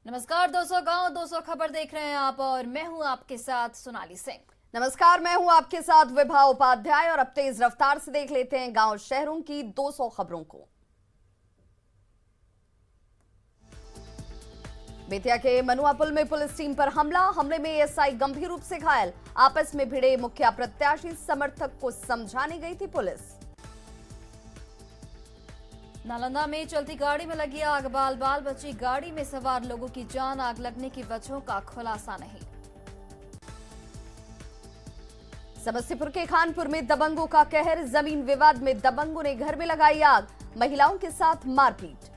नमस्कार दोस्तों, गांव 200 खबर देख रहे हैं आप और मैं हूं आपके साथ सोनाली सिंह। नमस्कार, मैं हूं आपके साथ विभा उपाध्याय और अब तेज रफ्तार से देख लेते हैं गांव शहरों की 200 खबरों को। बेतिया के मनुआ पुल में पुलिस टीम पर हमले में एएसआई गंभीर रूप से घायल। आपस में भिड़े मुखिया प्रत्याशी समर्थक को समझाने गई थी पुलिस। नालंदा में चलती गाड़ी में लगी आग, बाल बाल बची गाड़ी में सवार लोगों की जान। आग लगने की वजहों का खुलासा नहीं। समस्तीपुर के खानपुर में दबंगों का कहर, जमीन विवाद में दबंगों ने घर में लगाई आग, महिलाओं के साथ मारपीट।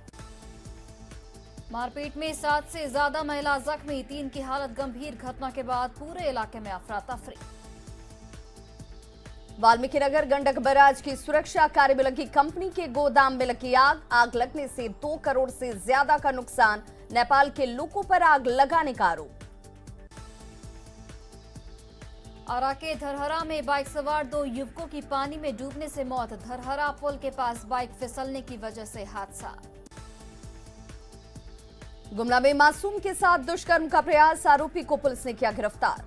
मारपीट में 7 से ज्यादा महिला जख्मी, 3 की हालत गंभीर। घटना के बाद पूरे इलाके में अफरा तफरी। वाल्मीकिनगर गंडक बैराज की सुरक्षा कार्य में लगी कंपनी के गोदाम में लगी आग। आग लगने से 2 करोड़ से ज्यादा का नुकसान। नेपाल के लोगों पर आग लगाने का आरोप। आरा के धरहरा में बाइक सवार 2 युवकों की पानी में डूबने से मौत। धरहरा पुल के पास बाइक फिसलने की वजह से हादसा। गुमला में मासूम के साथ दुष्कर्म का प्रयास, आरोपी को पुलिस ने किया गिरफ्तार।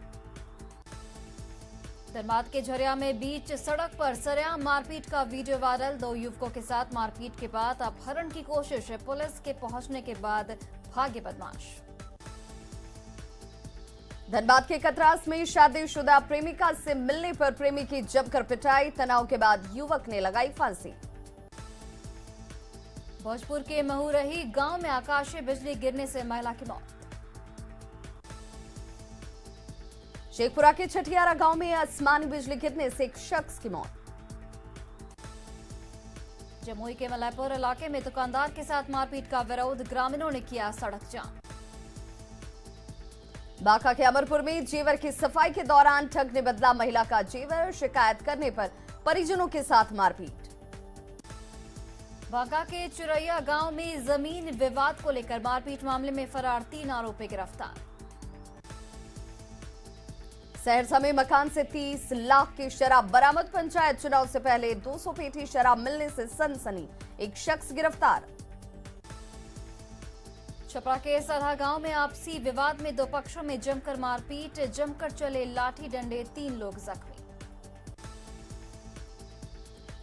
धनबाद के झरिया में बीच सड़क पर सरेआम मारपीट का वीडियो वायरल। 2 युवकों के साथ मारपीट के बाद अपहरण की कोशिश, पुलिस के पहुंचने के बाद भागे बदमाश। धनबाद के कतरास में शादीशुदा प्रेमिका से मिलने पर प्रेमी की जमकर पिटाई, तनाव के बाद युवक ने लगाई फांसी। भोजपुर के महुरही गांव में आकाशीय बिजली गिरने से महिला की मौत। शेखपुरा के छठियारा गांव में आसमानी बिजली गिरने से एक शख्स की मौत। जमुई के मलयपुर इलाके में दुकानदार के साथ मारपीट का विरोध, ग्रामीणों ने किया सड़क जाम। बांका के अमरपुर में जेवर की सफाई के दौरान ठग ने बदला महिला का जेवर, शिकायत करने पर परिजनों के साथ मारपीट। बांका के चुरैया गांव में जमीन विवाद को लेकर मारपीट मामले में फरार 3 आरोपी गिरफ्तार। सहरसा में मकान से 30 लाख की शराब बरामद, पंचायत चुनाव से पहले 200 पेटी शराब मिलने से सनसनी, एक शख्स गिरफ्तार। छपरा के सरहा गांव में आपसी विवाद में 2 पक्षों में जमकर मारपीट, जमकर चले लाठी डंडे, 3 लोग जख्मी।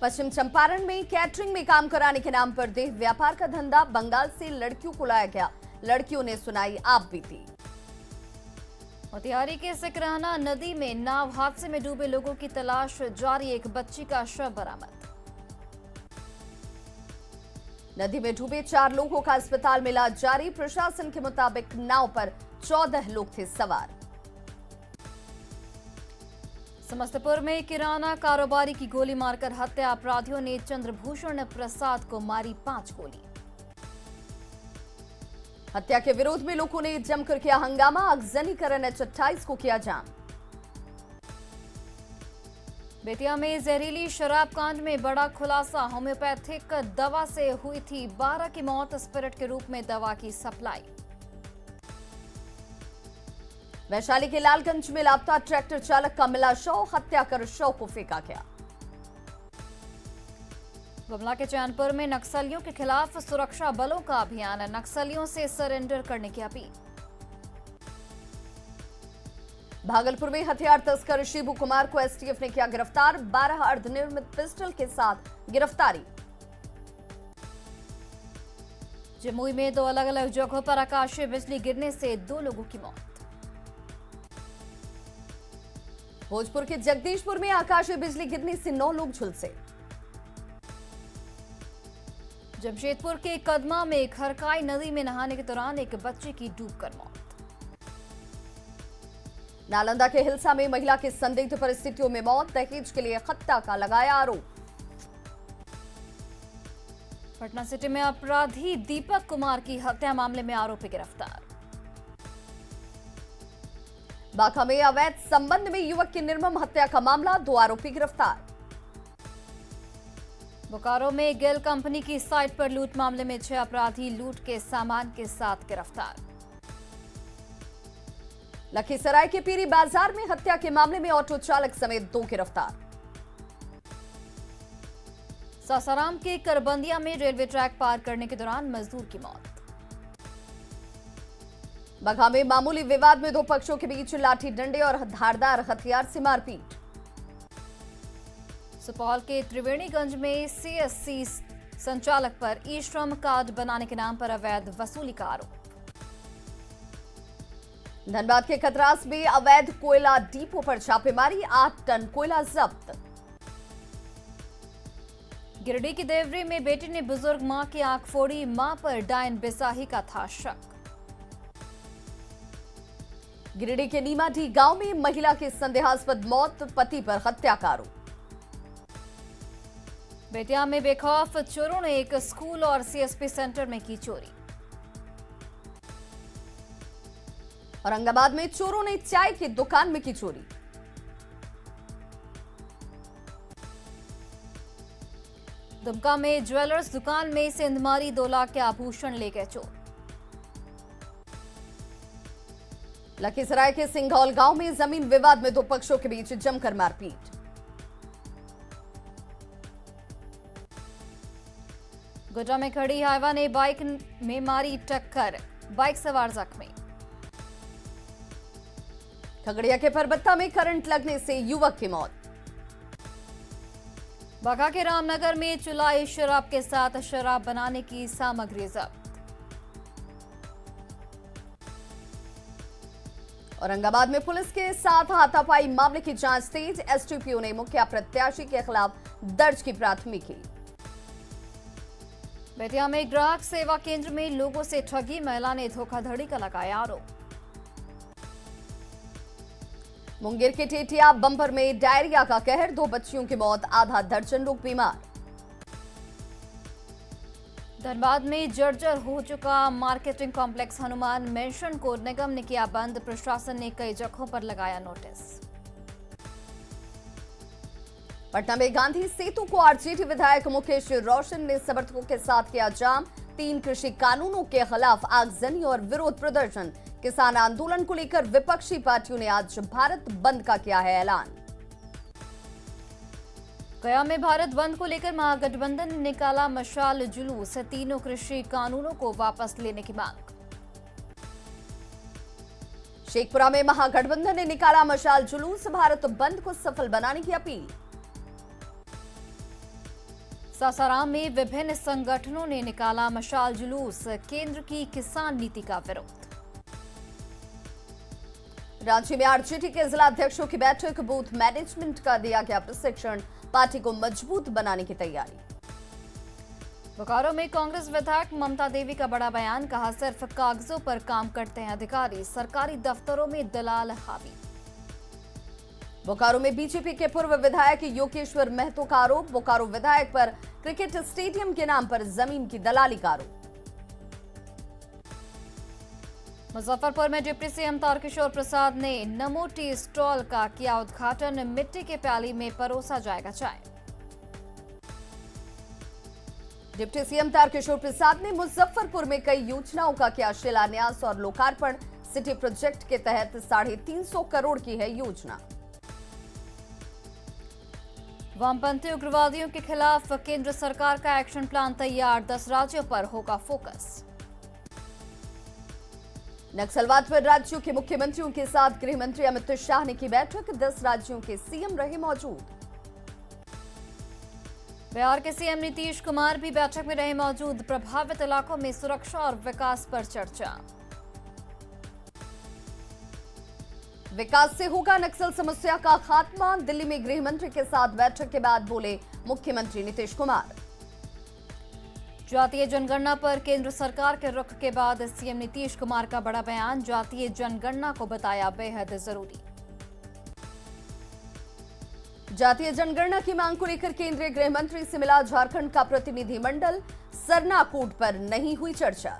पश्चिम चंपारण में कैटरिंग में काम कराने के नाम पर देह व्यापार का धंधा, बंगाल से लड़कियों को लाया गया, लड़कियों ने सुनाई आप बीती। मोतिहारी के सिकरहना नदी में नाव हादसे में डूबे लोगों की तलाश जारी, एक बच्ची का शव बरामद। नदी में डूबे 4 लोगों का अस्पताल में इलाज जारी, प्रशासन के मुताबिक नाव पर 14 लोग थे सवार। समस्तीपुर में किराना कारोबारी की गोली मारकर हत्या, अपराधियों ने चंद्रभूषण प्रसाद को मारी 5 गोली। हत्या के विरोध में लोगों ने जमकर किया हंगामा, अगजनीकरण H28 को किया जाम। बेतिया में जहरीली शराब कांड में बड़ा खुलासा, होम्योपैथिक दवा से हुई थी 12 की मौत, स्पिरिट के रूप में दवा की सप्लाई। वैशाली के लालगंज में लापता ट्रैक्टर चालक का मिला शव, हत्या कर शव को फेंका गया। गुमला के चैनपुर में नक्सलियों के खिलाफ सुरक्षा बलों का अभियान, नक्सलियों से सरेंडर करने की अपील। भागलपुर में हथियार तस्कर शिबू कुमार को एसटीएफ ने किया गिरफ्तार, 12 अर्धनिर्मित पिस्टल के साथ गिरफ्तारी। जमुई में 2 अलग अलग जगहों पर आकाशीय बिजली गिरने से 2 लोगों की मौत। भोजपुर के जगदीशपुर में आकाशीय बिजली गिरने से 9 लोग झुलसे। जमशेदपुर के कदमा में खरकाई नदी में नहाने के दौरान एक बच्चे की डूबकर मौत। नालंदा के हिलसा में महिला की संदिग्ध परिस्थितियों में मौत, दहेज के लिए हत्या का लगाया आरोप। पटना सिटी में अपराधी दीपक कुमार की हत्या मामले में आरोपी गिरफ्तार। बांका में अवैध संबंध में युवक की निर्मम हत्या का मामला, 2 आरोपी गिरफ्तार। बोकारो में गेल कंपनी की साइट पर लूट मामले में 6 अपराधी लूट के सामान के साथ गिरफ्तार। लखीसराय के पीरी बाजार में हत्या के मामले में ऑटो चालक समेत 2 गिरफ्तार। सासाराम के करबंदिया में रेलवे ट्रैक पार करने के दौरान मजदूर की मौत। बगहा में मामूली विवाद में दो पक्षों के बीच लाठी डंडे और धारदार हथियार से मारपीट। सुपौल के त्रिवेणीगंज में सीएससी संचालक पर ई श्रम कार्ड बनाने के नाम पर अवैध वसूली का आरोप। धनबाद के खतरास में अवैध कोयला डिपो पर छापेमारी, 8 टन कोयला जब्त। गिरिडीह की देवरी में बेटी ने बुजुर्ग मां की आंख फोड़ी, मां पर डायन बेसाही का था शक। गिरिडीह के नीमाडी गांव में महिला की संदेहास्पद मौत, पति पर हत्या का आरोप। बेतिया में बेखौफ चोरों ने एक स्कूल और सीएसपी सेंटर में की चोरी। औरंगाबाद में चोरों ने चाय की दुकान में की चोरी। दुमका में ज्वेलर्स दुकान में सेंधमारी 2 लाख के आभूषण ले गए चोर। लखीसराय के सिंघौल गांव में जमीन विवाद में दो पक्षों के बीच जमकर मारपीट। गोड्डा में खड़ी हाइवा ने बाइक में मारी टक्कर, बाइक सवार जख्मी। खगड़िया के परबत्ता में करंट लगने से युवक की मौत। बांका के रामनगर में चुलाई शराब के साथ शराब बनाने की सामग्री जब्त। औरंगाबाद में पुलिस के साथ हाथापाई मामले की जांच तेज, एसडीपीओ ने मुखिया प्रत्याशी के खिलाफ दर्ज की प्राथमिकी। बेतिया में ग्राहक सेवा केंद्र में लोगों से ठगी, महिला ने धोखाधड़ी का लगाया आरोप। मुंगेर के टेटिया बम्पर में डायरिया का कहर, 2 बच्चियों की मौत, आधा दर्जन लोग बीमार। धनबाद में जर्जर हो चुका मार्केटिंग कॉम्प्लेक्स हनुमान मेंशन को निगम ने किया बंद, प्रशासन ने कई जगहों पर लगाया नोटिस। पटना में गांधी सेतु को आरजेडी विधायक मुकेश रोशन ने समर्थकों के साथ किया जाम, 3 कृषि कानूनों के खिलाफ आगजनी और विरोध प्रदर्शन। किसान आंदोलन को लेकर विपक्षी पार्टियों ने आज भारत बंद का किया है ऐलान। गया में भारत बंद को लेकर महागठबंधन ने निकाला मशाल जुलूस, 3 कृषि कानूनों को वापस लेने की मांग। शेखपुरा में महागठबंधन ने निकाला मशाल जुलूस, भारत बंद को सफल बनाने की अपील। सासाराम में विभिन्न संगठनों ने निकाला मशाल जुलूस, केंद्र की किसान नीति का विरोध। रांची में आरजेडी के जिला अध्यक्षों की बैठक, बूथ मैनेजमेंट का दिया गया प्रशिक्षण, पार्टी को मजबूत बनाने की तैयारी। बोकारो में कांग्रेस विधायक ममता देवी का बड़ा बयान, कहा सिर्फ कागजों पर काम करते हैं अधिकारी, सरकारी दफ्तरों में दलाल हावी। बोकारो में बीजेपी के पूर्व विधायक योगेश्वर महतो का आरोप, बोकारो विधायक पर क्रिकेट स्टेडियम के नाम पर जमीन की दलाली का आरोप। मुजफ्फरपुर में डिप्टी सीएम तारकिशोर प्रसाद ने नमो टी स्टॉल का किया उद्घाटन, मिट्टी के प्याली में परोसा जाएगा चाय। डिप्टी सीएम तारकिशोर प्रसाद ने मुजफ्फरपुर में कई योजनाओं का किया शिलान्यास और लोकार्पण, सिटी प्रोजेक्ट के तहत 350 करोड़ की है योजना। वामपंथी उग्रवादियों के खिलाफ केंद्र सरकार का एक्शन प्लान तैयार, 10 राज्यों पर होगा फोकस। नक्सलवाद पर राज्यों के मुख्यमंत्रियों के साथ गृह मंत्री अमित शाह ने की बैठक, 10 राज्यों के सीएम रहे मौजूद। बिहार के सीएम नीतीश कुमार भी बैठक में रहे मौजूद, प्रभावित इलाकों में सुरक्षा और विकास पर चर्चा। विकास से होगा नक्सल समस्या का खात्मा, दिल्ली में गृह मंत्री के साथ बैठक के बाद बोले मुख्यमंत्री नीतीश कुमार। जातीय जनगणना पर केंद्र सरकार के रुख के बाद सीएम नीतीश कुमार का बड़ा बयान, जातीय जनगणना को बताया बेहद जरूरी। जातीय जनगणना की मांग को लेकर केंद्रीय गृह मंत्री से मिला झारखंड का प्रतिनिधिमंडल, सरनाकूट पर नहीं हुई चर्चा।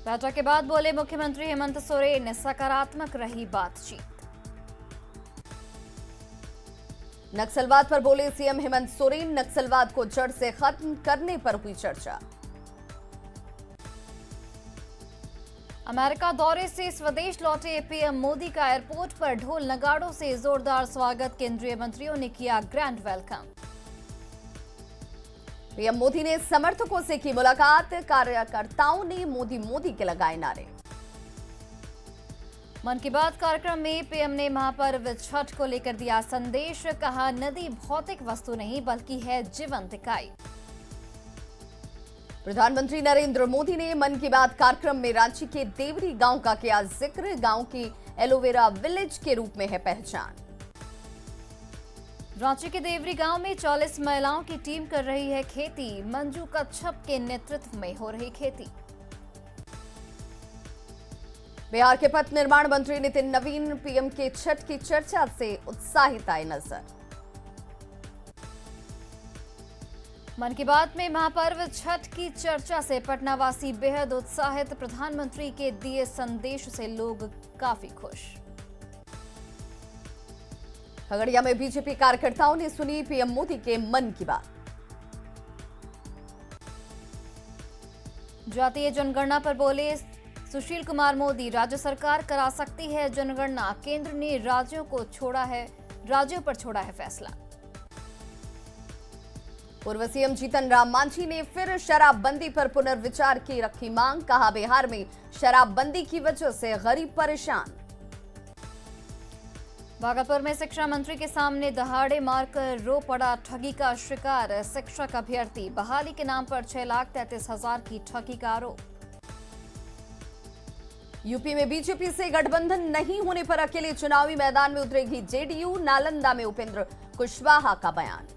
बैठक के बाद बोले मुख्यमंत्री हेमंत सोरेन, सकारात्मक रही बातचीत। नक्सलवाद पर बोले सीएम हेमंत सोरेन, नक्सलवाद को जड़ से खत्म करने पर हुई चर्चा। अमेरिका दौरे से स्वदेश लौटे पीएम मोदी का एयरपोर्ट पर ढोल नगाड़ों से जोरदार स्वागत, केंद्रीय मंत्रियों ने किया ग्रैंड वेलकम। पीएम मोदी ने समर्थकों से की मुलाकात, कार्यकर्ताओं ने मोदी मोदी के लगाए नारे। मन की बात कार्यक्रम में पीएम ने महापर्व छठ को लेकर दिया संदेश, कहा नदी भौतिक वस्तु नहीं बल्कि है जीवंत इकाई। प्रधानमंत्री नरेंद्र मोदी ने मन की बात कार्यक्रम में रांची के देवरी गांव का किया जिक्र, गांव की एलोवेरा विलेज के रूप में है पहचान। रांची के देवरी गांव में 40 महिलाओं की टीम कर रही है खेती, मंजू कच्छप के नेतृत्व में हो रही खेती। बिहार के पथ निर्माण मंत्री नितिन नवीन पीएम के छठ की चर्चा से उत्साहित आए नजर। मन की बात में महापर्व छठ की चर्चा से पटनावासी बेहद उत्साहित, प्रधानमंत्री के दिए संदेश से लोग काफी खुश। खगड़िया में बीजेपी कार्यकर्ताओं ने सुनी पीएम मोदी के मन की बात। जातीय जनगणना पर बोले सुशील कुमार मोदी, राज्य सरकार करा सकती है जनगणना, केंद्र ने राज्यों पर छोड़ा है फैसला। पूर्व सीएम जीतन राम मांझी ने फिर शराबबंदी पर पुनर्विचार की रखी मांग, कहा बिहार में शराबबंदी की वजह से गरीब परेशान। भागलपुर में शिक्षा मंत्री के सामने दहाड़े मारकर रो पड़ा ठगी का शिकार शिक्षक अभ्यर्थी, बहाली के नाम पर 6,33,000 की ठगी का आरोप। यूपी में बीजेपी से गठबंधन नहीं होने पर अकेले चुनावी मैदान में उतरेगी जेडीयू, नालंदा में उपेंद्र कुशवाहा का बयान।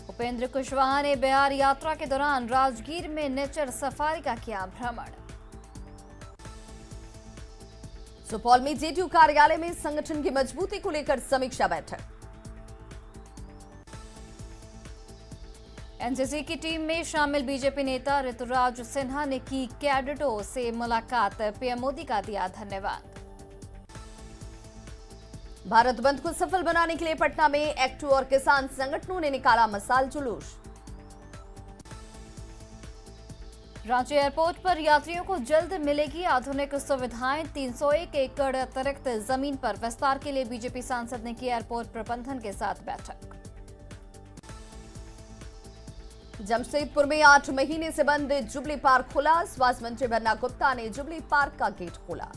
उपेंद्र कुशवाहा ने बिहार यात्रा के दौरान राजगीर में नेचर सफारी का किया भ्रमण। सुपौल में जेडीयू कार्यालय में संगठन की मजबूती को लेकर समीक्षा बैठक। एनसीसी की टीम में शामिल बीजेपी नेता ऋतुराज सिन्हा ने की कैडेटों से मुलाकात, पीएम मोदी का दिया धन्यवाद। भारत बंद को सफल बनाने के लिए पटना में एक्टू और किसान संगठनों ने निकाला मसाल जुलूस। रांची एयरपोर्ट पर यात्रियों को जल्द मिलेगी आधुनिक सुविधाएं, 301 एकड़ अतिरिक्त जमीन पर विस्तार के लिए बीजेपी सांसद ने की एयरपोर्ट प्रबंधन के साथ बैठक। जमशेदपुर में 8 महीने से बंद जुबली पार्क खुला, स्वास्थ्य मंत्री बन्ना गुप्ता ने जुबली पार्क का गेट खोला।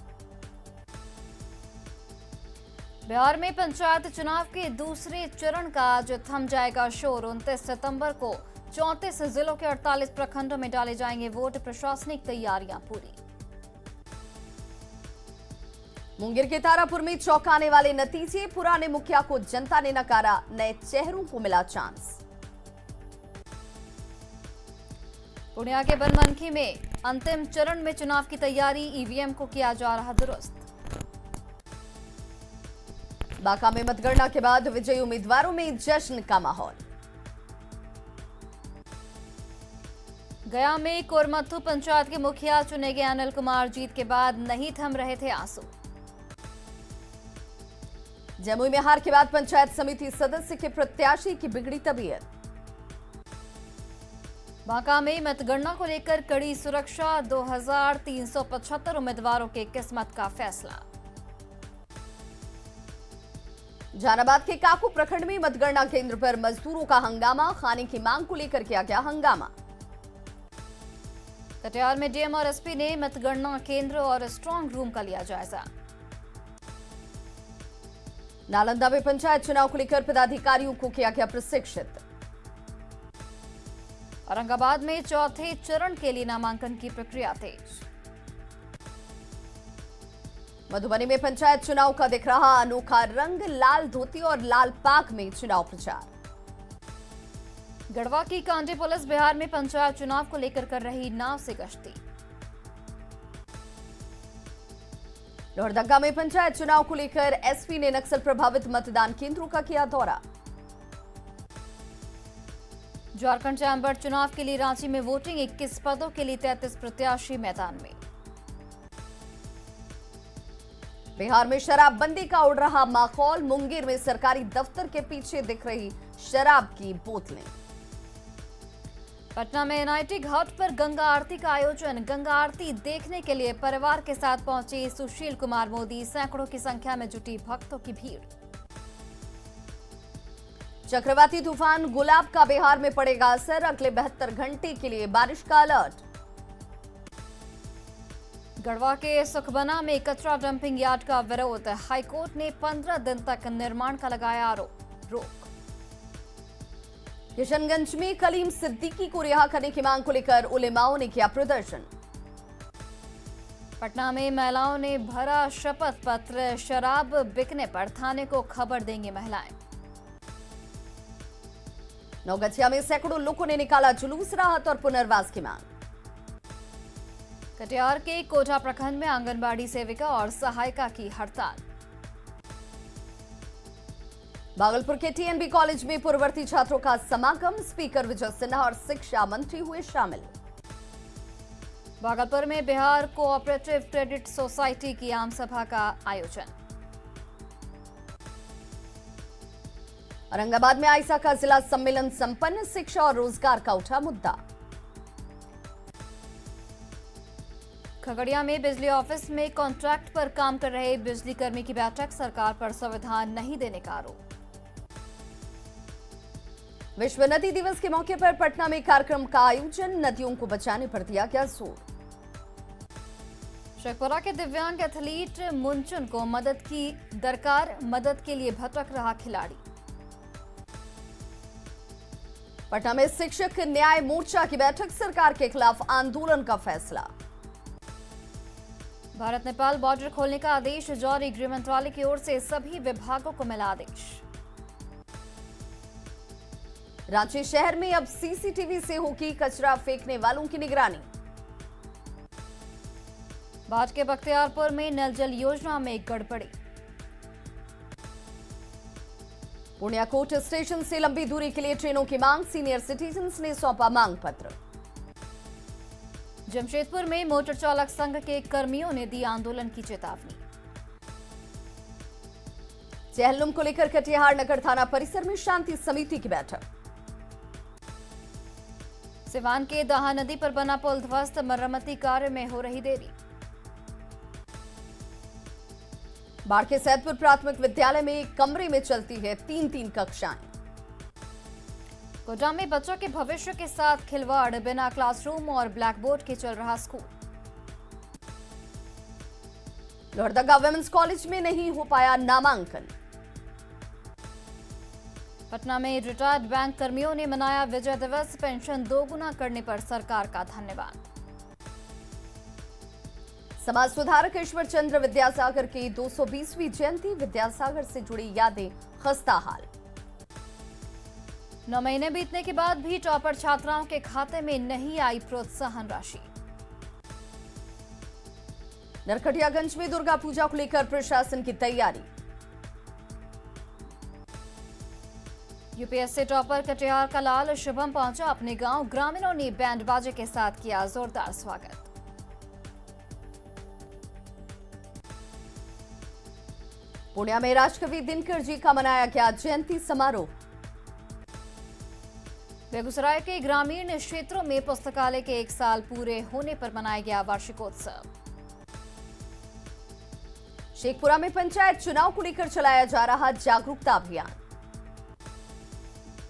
बिहार में पंचायत चुनाव के दूसरे चरण का आज थम जाएगा शोर, 29 सितंबर को 34 जिलों के 48 प्रखंडों में डाले जाएंगे वोट, प्रशासनिक तैयारियां पूरी। मुंगेर के तारापुर में चौंकाने वाले नतीजे, पुराने मुखिया को जनता ने नकारा, नए चेहरों को मिला चांस। पूर्णिया के बनमनखी में अंतिम चरण में चुनाव की तैयारी, ईवीएम को किया जा रहा दुरुस्त। बांका में मतगणना के बाद विजयी उम्मीदवारों में जश्न का माहौल। गया में कोरमत्थू पंचायत के मुखिया चुने गए अनिल कुमार जीत के बाद नहीं थम रहे थे आंसू। जमुई में हार के बाद पंचायत समिति सदस्य के प्रत्याशी की बिगड़ी तबीयत। बांका में मतगणना को लेकर कड़ी सुरक्षा, 2375 उम्मीदवारों के किस्मत का फैसला। जहानाबाद के काकू प्रखंड में मतगणना केंद्र पर मजदूरों का हंगामा, खाने की मांग को लेकर किया गया हंगामा। कटिहार में डीएम और एसपी ने मतगणना केंद्र और स्ट्रांग रूम का लिया जायजा। नालंदा में पंचायत चुनाव को लेकर पदाधिकारियों को किया गया प्रशिक्षित। औरंगाबाद में चौथे चरण के लिए नामांकन की प्रक्रिया तेज। मधुबनी में पंचायत चुनाव का दिख रहा अनोखा रंग, लाल धोती और लाल पाग में चुनाव प्रचार। गढ़वा की कांडी पुलिस बिहार में पंचायत चुनाव को लेकर कर रही नाव से गश्ती। लोहरदगा में पंचायत चुनाव को लेकर एसपी ने नक्सल प्रभावित मतदान केंद्रों का किया दौरा। झारखंड चैंबर चुनाव के लिए रांची में वोटिंग, 21 पदों के लिए 33 प्रत्याशी मैदान में। बिहार में शराबबंदी का उड़ रहा माहौल, मुंगेर में सरकारी दफ्तर के पीछे दिख रही शराब की बोतलें। पटना में एनआईटी घाट पर गंगा आरती का आयोजन, गंगा आरती देखने के लिए परिवार के साथ पहुंचे सुशील कुमार मोदी, सैकड़ों की संख्या में जुटी भक्तों की भीड़। चक्रवाती तूफान गुलाब का बिहार में पड़ेगा असर, अगले 72 घंटे के लिए बारिश का अलर्ट। गढ़वा के सुखबना में कचरा डंपिंग यार्ड का विरोध, हाईकोर्ट ने 15 दिन तक निर्माण का लगाया रोक। किशनगंज में कलीम सिद्दीकी को रिहा करने की मांग को लेकर उलेमाओं ने किया प्रदर्शन। पटना में महिलाओं ने भरा शपथ पत्र, शराब बिकने पर थाने को खबर देंगी महिलाएं। नौगछिया में सैकड़ों लोगों ने निकाला जुलूस, राहत और पुनर्वास की मांग। कटिहार के कोटा प्रखंड में आंगनबाड़ी सेविका और सहायिका की हड़ताल। भागलपुर के टीएनबी कॉलेज में पूर्ववर्ती छात्रों का समागम, स्पीकर विजय सिन्हा और शिक्षा मंत्री हुए शामिल। भागलपुर में बिहार कोऑपरेटिव क्रेडिट सोसाइटी की आम सभा का आयोजन। औरंगाबाद में आइसा का जिला सम्मेलन संपन्न, शिक्षा और रोजगार का उठा मुद्दा। खगड़िया में बिजली ऑफिस में कॉन्ट्रैक्ट पर काम कर रहे बिजली कर्मी की बैठक, सरकार पर संविधान नहीं देने का आरोप। विश्व नदी दिवस के मौके पर पटना में कार्यक्रम का आयोजन, नदियों को बचाने पर दिया गया जोर। शेखपुरा के दिव्यांग एथलीट मुंचुन को मदद की दरकार, मदद के लिए भटक रहा खिलाड़ी। पटना में शिक्षक न्याय मोर्चा की बैठक, सरकार के खिलाफ आंदोलन का फैसला। भारत नेपाल बॉर्डर खोलने का आदेश जारी, गृह मंत्रालय की ओर से सभी विभागों को मिला आदेश। रांची शहर में अब सीसीटीवी से होगी कचरा फेंकने वालों की निगरानी। भाट के बख्तियारपुर में नल जल योजना में गड़बड़ी। पुण्याकोट स्टेशन से लंबी दूरी के लिए ट्रेनों की मांग, सीनियर सिटीजन्स ने सौंपा मांग पत्र। जमशेदपुर में मोटर चालक संघ के कर्मियों ने दी आंदोलन की चेतावनी। चहलनुम को लेकर कटिहार नगर थाना परिसर में शांति समिति की बैठक। सिवान के दाहा नदी पर बना पुल ध्वस्त, मरम्मती कार्य में हो रही देरी। बाढ़ के सैदपुर प्राथमिक विद्यालय में एक कमरे में चलती है 3-3 कक्षाएं। कोटा में बच्चों के भविष्य के साथ खिलवाड़, बिना क्लासरूम और ब्लैक बोर्ड के चल रहा स्कूल। लोहरदगा वुमेन्स कॉलेज में नहीं हो पाया नामांकन। पटना में रिटायर्ड बैंक कर्मियों ने मनाया विजय दिवस, पेंशन दोगुना करने पर सरकार का धन्यवाद। समाज सुधारक ईश्वर चंद्र विद्यासागर की 220वीं जयंती, विद्यासागर से जुड़ी यादें खस्ता हाल। 9 महीने बीतने के बाद भी टॉपर छात्राओं के खाते में नहीं आई प्रोत्साहन राशि। नरकटियागंज में दुर्गा पूजा को लेकर प्रशासन की तैयारी। यूपीएससी टॉपर कटिहार का लाल शुभम पहुंचा अपने गांव, ग्रामीणों ने बैंड बाजे के साथ किया जोरदार स्वागत। पुण्या में राजकवि दिनकर जी का मनाया गया जयंती समारोह। बेगूसराय के ग्रामीण क्षेत्रों में पुस्तकालय के 1 साल पूरे होने पर मनाया गया वार्षिकोत्सव। शेखपुरा में पंचायत चुनाव को लेकर चलाया जा रहा जागरूकता अभियान।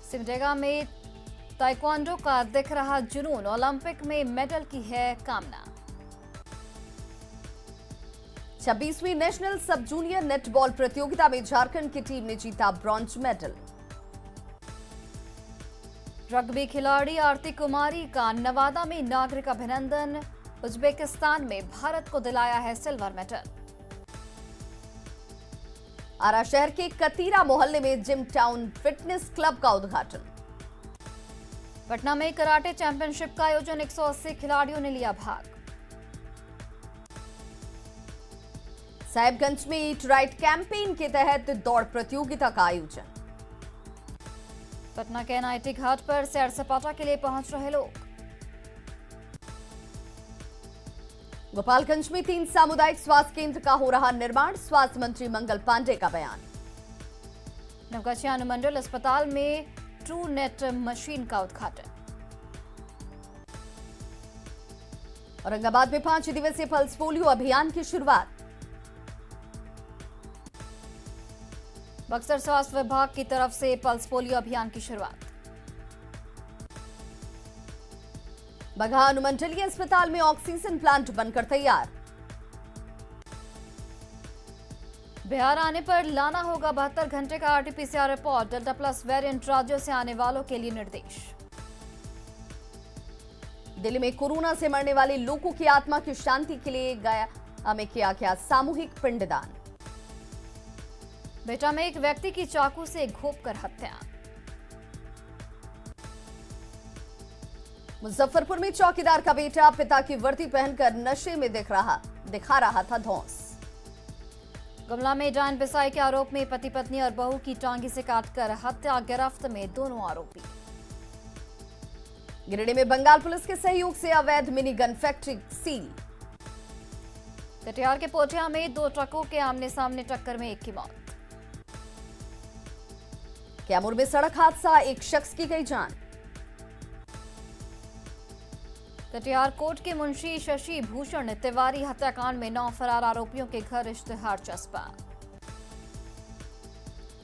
सिमडेगा में ताइक्वांडो का दिख रहा जुनून, ओलंपिक में मेडल की है कामना। 26वीं नेशनल सब जूनियर नेटबॉल प्रतियोगिता में झारखंड की टीम ने जीता ब्रॉन्ज मेडल। रग्बी खिलाड़ी आरती कुमारी का नवादा में नागरिक अभिनंदन, उज्बेकिस्तान में भारत को दिलाया है सिल्वर मेडल। आरा शहर के कतीरा मोहल्ले में जिम टाउन फिटनेस क्लब का उद्घाटन। पटना में कराटे चैंपियनशिप का आयोजन, 180 खिलाड़ियों ने लिया भाग। साहिबगंज में ईट राइट कैंपेन के तहत दौड़ प्रतियोगिता का आयोजन। पटना के एनआईटी घाट पर सैर सपाटा के लिए पहुंच रहे लोग। गोपालगंज में 3 सामुदायिक स्वास्थ्य केंद्र का हो रहा निर्माण, स्वास्थ्य मंत्री मंगल पांडे का बयान। नवगछिया अनुमंडल अस्पताल में ट्रू नेट मशीन का उद्घाटन। औरंगाबाद में 5 दिवसीय पल्स पोलियो अभियान की शुरुआत। बक्सर स्वास्थ्य विभाग की तरफ से पल्स पोलियो अभियान की शुरुआत। बगहा अनुमंडलीय अस्पताल में ऑक्सीजन प्लांट बनकर तैयार। बिहार आने पर लाना होगा 72 घंटे का RTPCR report. Delta plus variant राज्यों से आने वालों के लिए निर्देश। दिल्ली में कोरोना से मरने वाले लोगों की आत्मा की शांति के लिए गया में किया गया सामूहिक पिंडदान। बेटा में एक व्यक्ति की चाकू से घोंपकर हत्या। मुजफ्फरपुर में चौकीदार का बेटा पिता की वर्दी पहनकर नशे में दिखा रहा था धौंस। गुमला में डायन बिसाई के आरोप में पति पत्नी और बहू की टांगी से काटकर हत्या। गिरफ्त में दोनों आरोपी। गिरिडीह में बंगाल पुलिस के सहयोग से अवैध mini gun factory seal. Katihar के पोठिया में 2 ट्रकों के आमने सामने टक्कर में एक की मौत। कैमूर में सड़क हादसा, एक शख्स की गई जान। कटिहार कोर्ट के मुंशी शशि भूषण तिवारी हत्याकांड में 9 फरार आरोपियों के घर इश्तेहार चस्पा।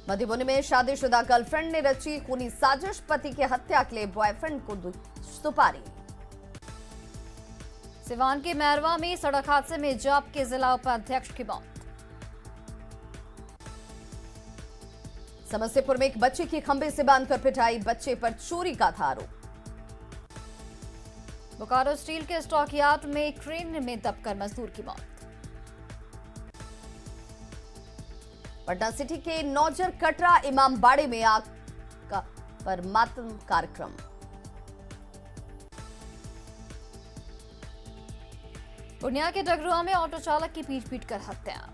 मधुबनी में शादीशुदा गर्लफ्रेंड ने रची खूनी साजिश, पति की हत्या के लिए बॉयफ्रेंड को दी सुपारी। सिवान के मैरवा में सड़क हादसे में जाप के जिला उपाध्यक्ष की मौत। समस्तीपुर में एक बच्चे की खंभे से बांधकर पिटाई, बच्चे पर चोरी का था आरोप। बोकारो स्टील के स्टॉक यार्ड में क्रेन में दबकर मजदूर की मौत। पटना सिटी के नौजर कटरा इमामबाड़े में आग पर मातम कार्यक्रम। पूर्णिया के डगरुआ में ऑटो चालक की पीट कर हत्या।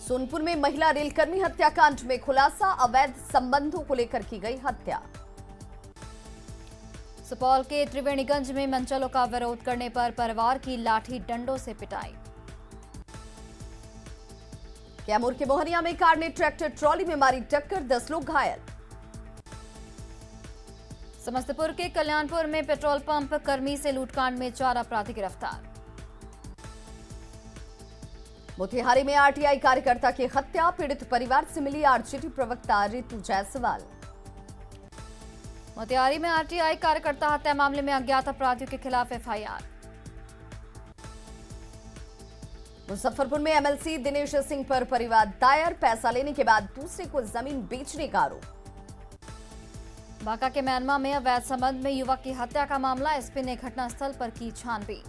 सोनपुर में महिला रेलकर्मी हत्याकांड में खुलासा, अवैध संबंधों को लेकर की गई हत्या। सुपौल के त्रिवेणीगंज में मंचलों का विरोध करने पर परिवार की लाठी डंडों से पिटाई। कैमूर के मोहनिया में कार ने ट्रैक्टर ट्रॉली में मारी टक्कर, 10 लोग घायल। समस्तीपुर के कल्याणपुर में पेट्रोल पंप कर्मी से लूटकांड में 4 अपराधी गिरफ्तार। मोतिहारी में आरटीआई कार्यकर्ता की हत्या, पीड़ित परिवार से मिली आरजेडी प्रवक्ता रितु जायसवाल। मोतिहारी में आरटीआई कार्यकर्ता हत्या मामले में अज्ञात अपराधियों के खिलाफ एफआईआर। मुजफ्फरपुर में एमएलसी दिनेश सिंह पर परिवाद दायर, पैसा लेने के बाद दूसरे को जमीन बेचने का आरोप। बांका के म्यांमार में अवैध संबंध में युवक की हत्या का मामला, एसपी ने घटनास्थल पर की छानबीन।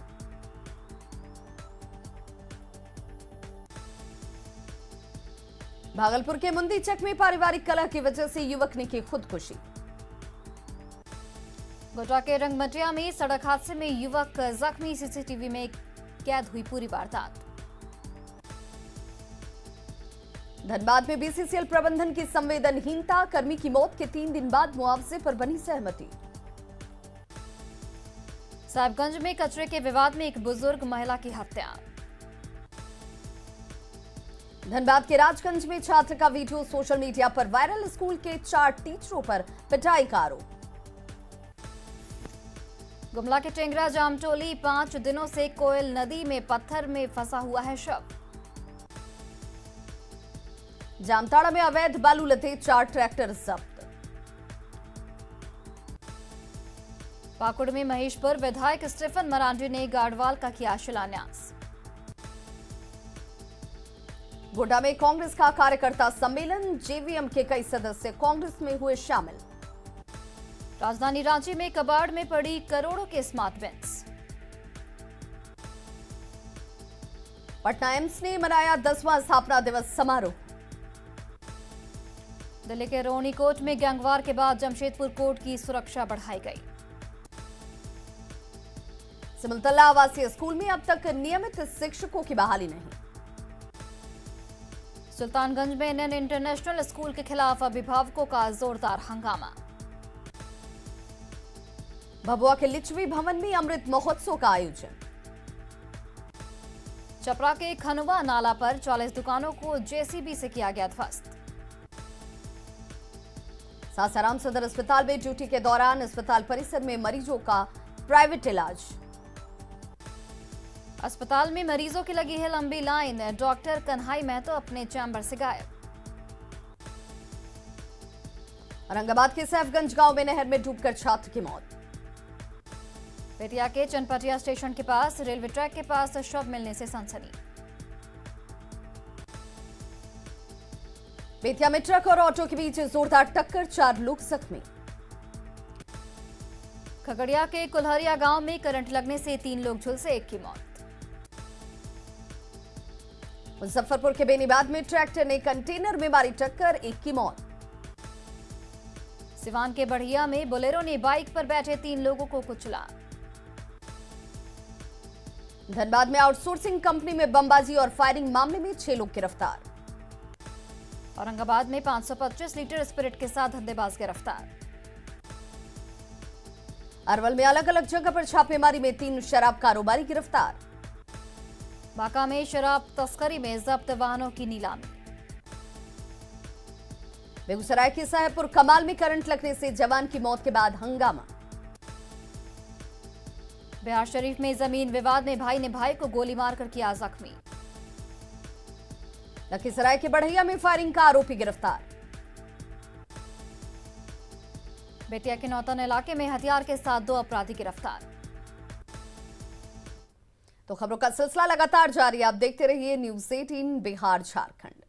भागलपुर के मुंदीचक में पारिवारिक कलह की वजह से युवक ने की खुदकुशी। गोड्डा के रंगमटिया में सड़क हादसे में युवक जख्मी, सीसीटीवी में कैद हुई पूरी वारदात। धनबाद में बीसीसीएल प्रबंधन की संवेदनहीनता, कर्मी की मौत के 3 दिन बाद मुआवजे पर बनी सहमति। साहिबगंज में कचरे के विवाद में एक बुजुर्ग महिला की हत्या। धनबाद के राजगंज में छात्र का वीडियो सोशल मीडिया पर वायरल, स्कूल के 4 टीचरों पर पिटाई का आरोप। गुमला के टेंगरा जामटोली 5 दिनों से कोयल नदी में पत्थर में फंसा हुआ है शव। जामताड़ा में अवैध बालू लदे 4 ट्रैक्टर जब्त। पाकुड़ में महेशपुर विधायक स्टीफन मरांडी ने गार्डवाल का किया शिलान्यास। गोड्डा में कांग्रेस का कार्यकर्ता सम्मेलन, जेवीएम के कई सदस्य कांग्रेस में हुए शामिल। राजधानी रांची में कबाड़ में पड़ी करोड़ों के स्मार्ट बेंच। पटना एम्स ने मनाया 10वां स्थापना दिवस समारोह। दिल्ली के रोहिणी कोर्ट में गैंगवार के बाद जमशेदपुर कोर्ट की सुरक्षा बढ़ाई गई। सिमुलतला आवासीय स्कूल में अब तक नियमित शिक्षकों की बहाली नहीं। सुल्तानगंज में इंडियन इंटरनेशनल स्कूल के खिलाफ अभिभावकों का जोरदार हंगामा। भभुआ के लिच्छवी भवन में अमृत महोत्सव का आयोजन। चपरा के खनुआ नाला पर 40 दुकानों को जेसीबी से किया गया ध्वस्त। सासाराम सदर अस्पताल में ड्यूटी के दौरान अस्पताल परिसर में मरीजों का प्राइवेट इलाज। अस्पताल में मरीजों की लगी है लंबी लाइन, डॉक्टर कन्हई महतो अपने चैम्बर से गायब। औरंगाबाद के सैफगंज गांव में नहर में डूबकर छात्र की मौत। बेतिया के चनपटिया स्टेशन के पास रेलवे ट्रैक के पास शव मिलने से सनसनी। बेतिया में ट्रक और ऑटो के बीच जोरदार टक्कर, 4 लोग जख्मी। खगड़िया के कुल्हरिया गांव में करंट लगने से 3 लोग झुलसे, 1 की मौत। मुजफ्फरपुर के बेनीबाद में ट्रैक्टर ने कंटेनर में मारी टक्कर, 1 की मौत। सिवान के बढ़िया में बोलेरो ने बाइक पर बैठे 3 लोगों को कुचला। धनबाद में आउटसोर्सिंग कंपनी में बमबाजी और फायरिंग मामले में 6 लोग गिरफ्तार। औरंगाबाद में 525 लीटर स्पिरिट के साथ धंधेबाज गिरफ्तार। अरवल में अलग अलग जगह पर छापेमारी में 3 शराब कारोबारी गिरफ्तार। बांका में शराब तस्करी में जब्त वाहनों की नीलामी। बेगूसराय के साहेबपुर कमाल में करंट लगने से जवान की मौत के बाद हंगामा। बिहार शरीफ में जमीन विवाद में भाई ने भाई को गोली मारकर किया जख्मी। लखीसराय के बढ़ैया में फायरिंग का आरोपी गिरफ्तार। बेतिया के नौतन इलाके में हथियार के साथ 2 अपराधी गिरफ्तार। तो खबरों का सिलसिला लगातार जारी है, आप देखते रहिए न्यूज़ 18 बिहार झारखंड।